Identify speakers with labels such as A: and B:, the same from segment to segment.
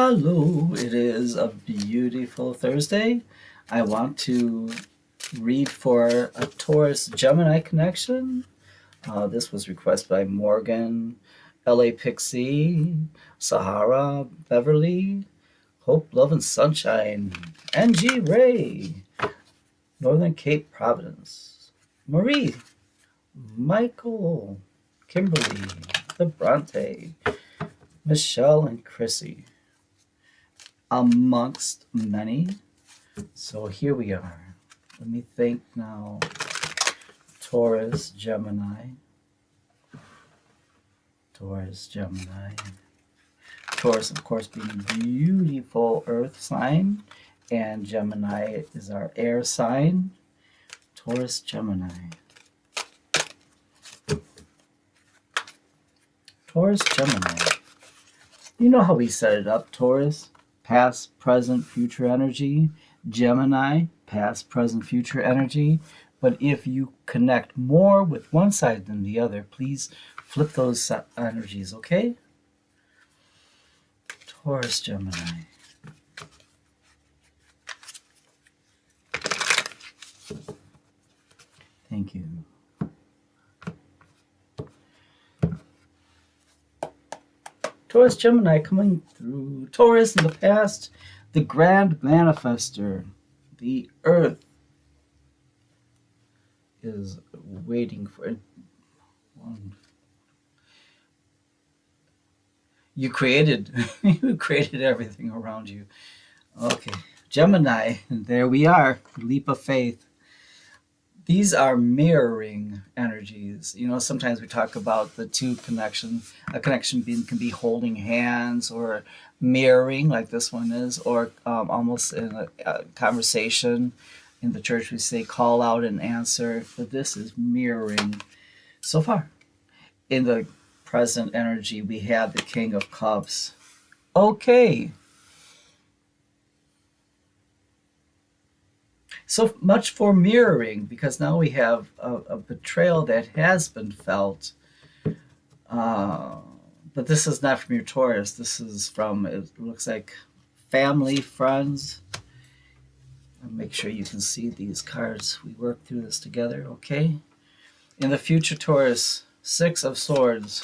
A: Hello, it is a beautiful Thursday. I want to read for a Taurus Gemini connection. This was requested by Morgan, LA Pixie, Sahara, Beverly, Hope, Love, and Sunshine, NG Ray, Northern Cape Providence, Marie, Michael, Kimberly, the Bronte, Michelle, and Chrissy, amongst many. So here we are. Let me think now. Taurus, Gemini. Taurus, Gemini. Taurus, of course, being a beautiful earth sign, and Gemini is our air sign. Taurus, Gemini. Taurus, Gemini. You know how we set it up, Taurus? Past, present, future energy. Gemini, past, present, future energy. But if you connect more with one side than the other, please flip those energies, okay? Taurus, Gemini. Thank you. Taurus, Gemini coming through. Taurus in the past, the grand manifester, the earth is waiting for it. You created everything around you. Okay, Gemini, there we are. Leap of faith. These are mirroring energies. You know, sometimes we talk about the two connection. A connection can be holding hands or mirroring, like this one is, or almost in a conversation. In the church, we say call out and answer, but this is mirroring. So far, in the present energy, we have the King of Cups. Okay. So much for mirroring, because now we have a betrayal that has been felt. But this is not from your Taurus. This is from, it looks like, family, friends. Make sure you can see these cards. We work through this together, okay? In the future, Taurus, Six of Swords,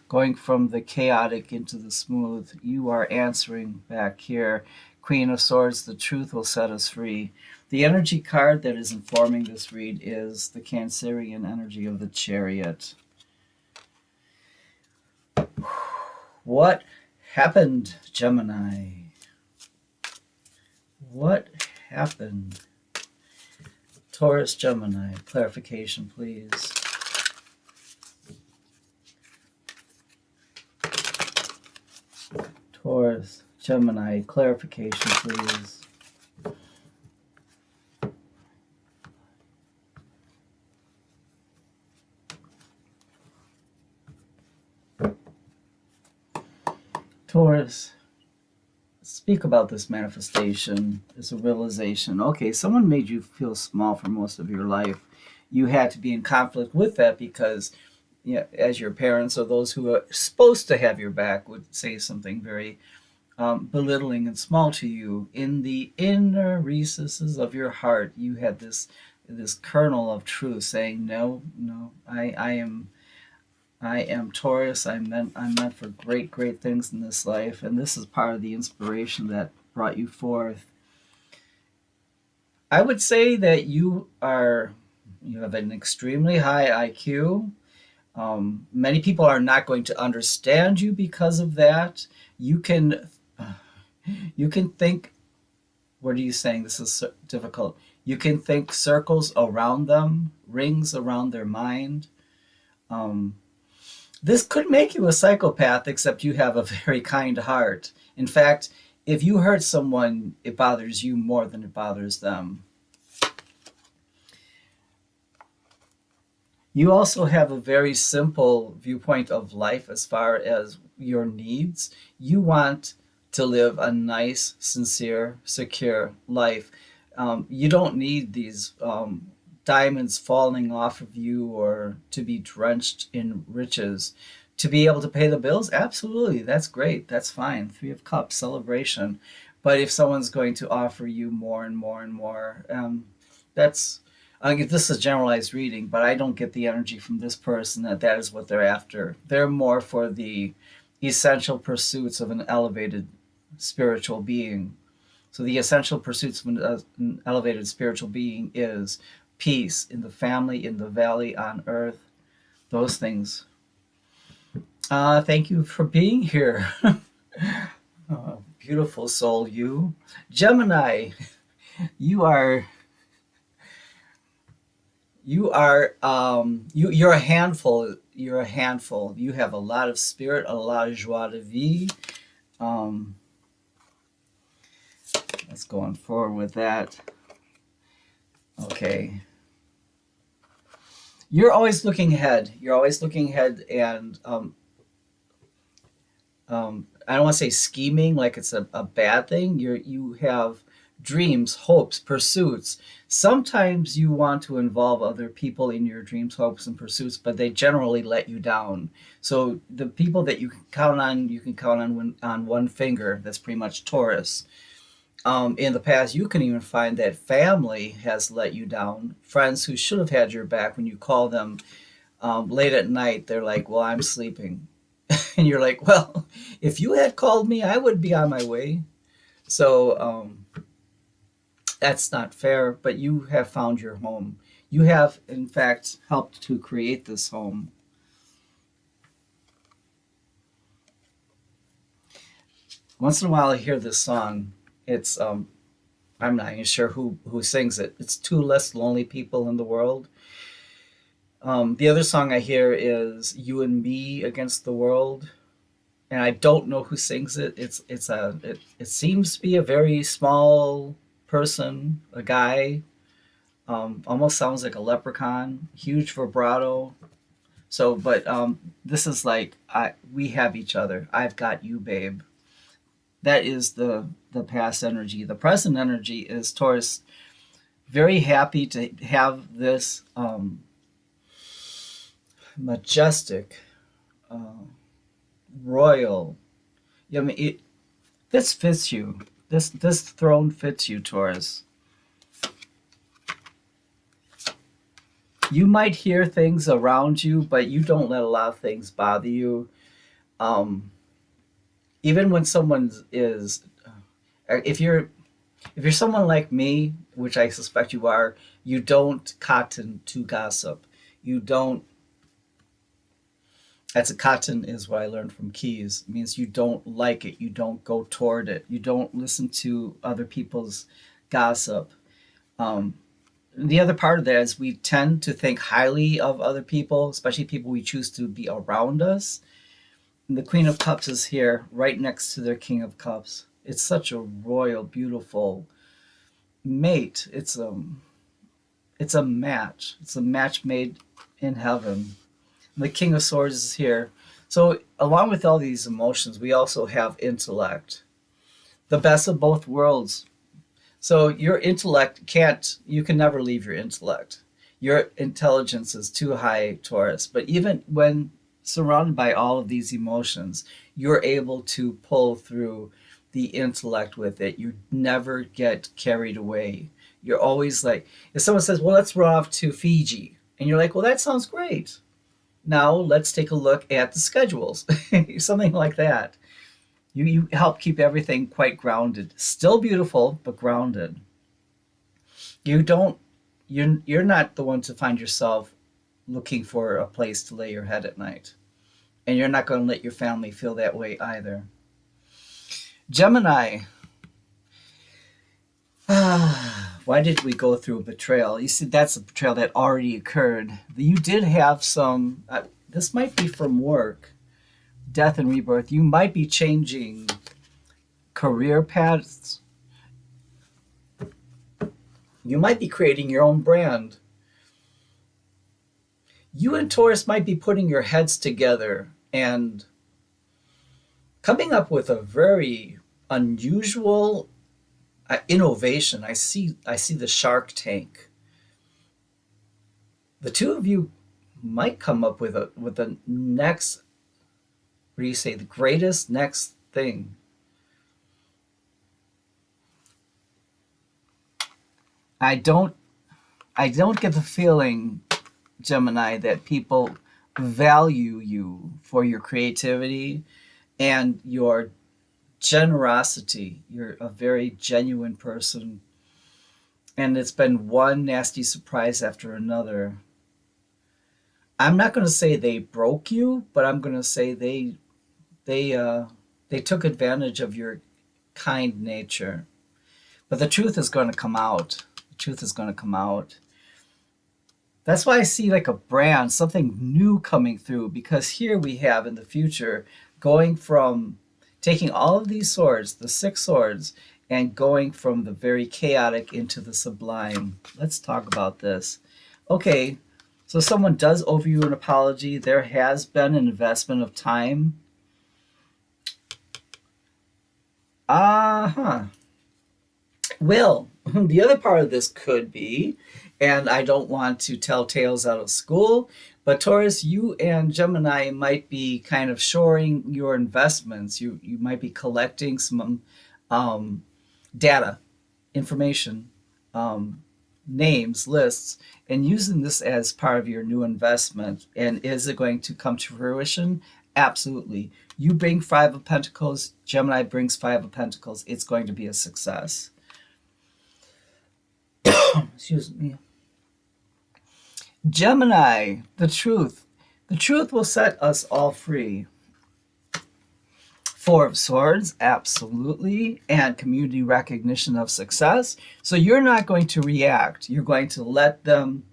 A: going from the chaotic into the smooth. You are answering back here. Queen of Swords, the truth will set us free. The energy card that is informing this read is the Cancerian energy of the Chariot. What happened, Gemini? What happened? Taurus, Gemini, clarification, please. Taurus, Gemini, clarification, please. Taurus, speak about this manifestation, this realization. Okay, someone made you feel small for most of your life. You had to be in conflict with that because, yeah, as your parents or those who are supposed to have your back would say something very belittling and small to you. In the inner recesses of your heart, you had this kernel of truth saying, no, I am Taurus. I'm meant for great, great things in this life, and this is part of the inspiration that brought you forth. I would say that you have an extremely high IQ. Many people are not going to understand you because of that. You can think. What are you saying? This is difficult. You can think circles around them, rings around their mind. This could make you a psychopath, except you have a very kind heart. In fact, if you hurt someone, it bothers you more than it bothers them. You also have a very simple viewpoint of life as far as your needs. You want to live a nice, sincere, secure life. You don't need these diamonds falling off of you or to be drenched in riches To be able to pay the bills, absolutely, that's great, that's fine. Three of Cups, celebration. But if someone's going to offer you more and more and more, that's this is generalized reading, but I don't get the energy from this person that that is what they're after. They're more for the essential pursuits of an elevated spiritual being. So the essential pursuits of an elevated spiritual being is peace in the family, in the valley, on earth, those things. Thank you for being here. Beautiful soul, you. Gemini, you are you're a handful. You're a handful. You have a lot of spirit, a lot of joie de vivre. Um, let's go on forward with that. Okay. You're always looking ahead. You're always looking ahead, and I don't want to say scheming like it's a bad thing. You have dreams, hopes, pursuits. Sometimes you want to involve other people in your dreams, hopes, and pursuits, but they generally let you down. So the people that you can count on one finger. That's pretty much Taurus. In the past, you can even find that family has let you down. Friends who should have had your back when you call them late at night, they're like, "Well, I'm sleeping." And you're like, well, if you had called me, I would be on my way. So that's not fair, but you have found your home. You have, in fact, helped to create this home. Once in a while, I hear this song. It's I'm not even sure who sings it. It's Two Less Lonely People in the World. The other song I hear is You and Me Against the World, and I don't know who sings it. It seems to be a very small person, a guy. Almost sounds like a leprechaun. Huge vibrato. So, but this is like we have each other. I've got you, babe. That is the past energy. The present energy is Taurus. Very happy to have this majestic, royal. I mean, this fits you. This throne fits you, Taurus. You might hear things around you, but you don't let a lot of things bother you. Um, Even when someone is, if you're someone like me, which I suspect you are, you don't cotton to gossip. You don't. That's a cotton is what I learned from Keys. It means you don't like it. You don't go toward it. You don't listen to other people's gossip. Um, the other part of that is we tend to think highly of other people, especially people we choose to be around us. And the Queen of Cups is here, right next to their King of Cups. It's such a royal, beautiful mate. It's a match. It's a match made in heaven. And the King of Swords is here. So along with all these emotions, we also have intellect. The best of both worlds. So your intellect you can never leave your intellect. Your intelligence is too high, Taurus. But even when surrounded by all of these emotions, you're able to pull through the intellect with it. You never get carried away. You're always like, if someone says, well, let's run off to Fiji. And you're like, well, that sounds great. Now let's take a look at the schedules. Something like that. You help keep everything quite grounded. Still beautiful, but grounded. You're not the one to find yourself looking for a place to lay your head at night. And you're not going to let your family feel that way either. Gemini. Why did we go through a betrayal? You see, that's a betrayal that already occurred. You did have some, this might be from work, death and rebirth. You might be changing career paths. You might be creating your own brand. You and Taurus might be putting your heads together and coming up with a very unusual innovation. I see the Shark Tank. The two of you might come up with the next What do you say? The greatest next thing. I don't I don't get the feeling, Gemini, that people value you for your creativity and your generosity. You're a very genuine person, and it's been one nasty surprise after another. I'm not going to say they broke you, but I'm going to say they they took advantage of your kind nature. But the truth is going to come out. The truth is going to come out. That's why I see like a brand, something new coming through, because here we have in the future going from taking all of these swords, the six swords, and going from the very chaotic into the sublime. Let's talk about this. Okay, so someone does owe you an apology. There has been an investment of time. Uh-huh. Well, the other part of this could be, and I don't want to tell tales out of school, but Taurus, you and Gemini might be kind of shoring your investments. You might be collecting some um, data, information, um, names, lists, and using this as part of your new investment. And is it going to come to fruition? Absolutely. You bring Five of Pentacles, Gemini brings Five of Pentacles. It's going to be a success. Excuse me. Gemini, the truth. The truth will set us all free. Four of Swords, absolutely, and community recognition of success. So you're not going to react. You're going to let them,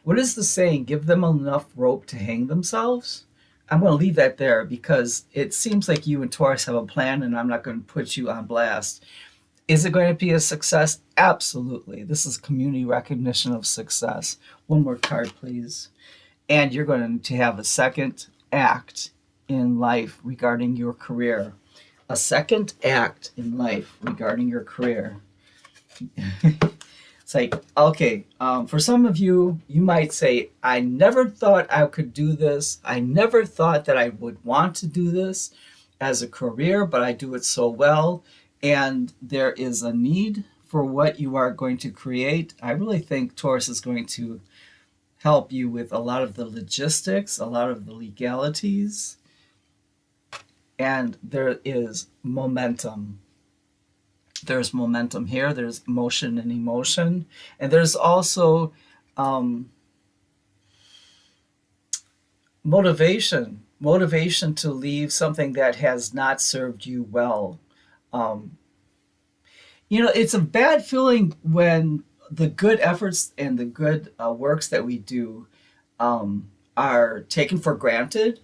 A: what is the saying? Give them enough rope to hang themselves? I'm going to leave that there because it seems like you and Taurus have a plan, and I'm not going to put you on blast. Is it going to be a success? Absolutely. This is community recognition of success. One more card, please. And you're going to have a second act in life regarding your career. A second act in life regarding your career. It's like, okay, for some of you, you might say, I never thought I could do this. I never thought that I would want to do this as a career, but I do it so well. And there is a need for what you are going to create. I really think Taurus is going to help you with a lot of the logistics, a lot of the legalities, and there is momentum. There's momentum here, there's motion and emotion, and there's also motivation to leave something that has not served you well. Um, it's a bad feeling when the good efforts and the good works that we do are taken for granted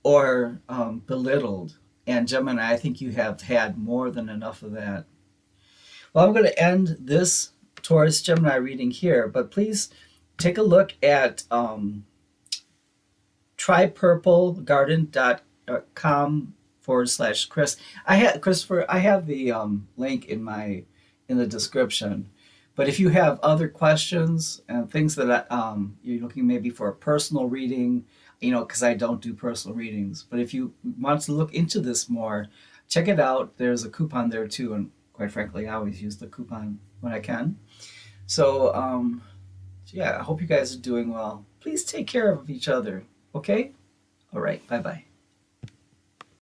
A: or belittled. And Gemini, I think you have had more than enough of that. Well, I'm going to end this Taurus Gemini reading here, but please take a look at trypurplegarden.com/Chris. Christopher, I have the link in the description. But if you have other questions and things that you're looking maybe for a personal reading, because I don't do personal readings. But if you want to look into this more, check it out. There's a coupon there too, and quite frankly, I always use the coupon when I can. So, yeah, I hope you guys are doing well. Please take care of each other, okay? All right, bye-bye.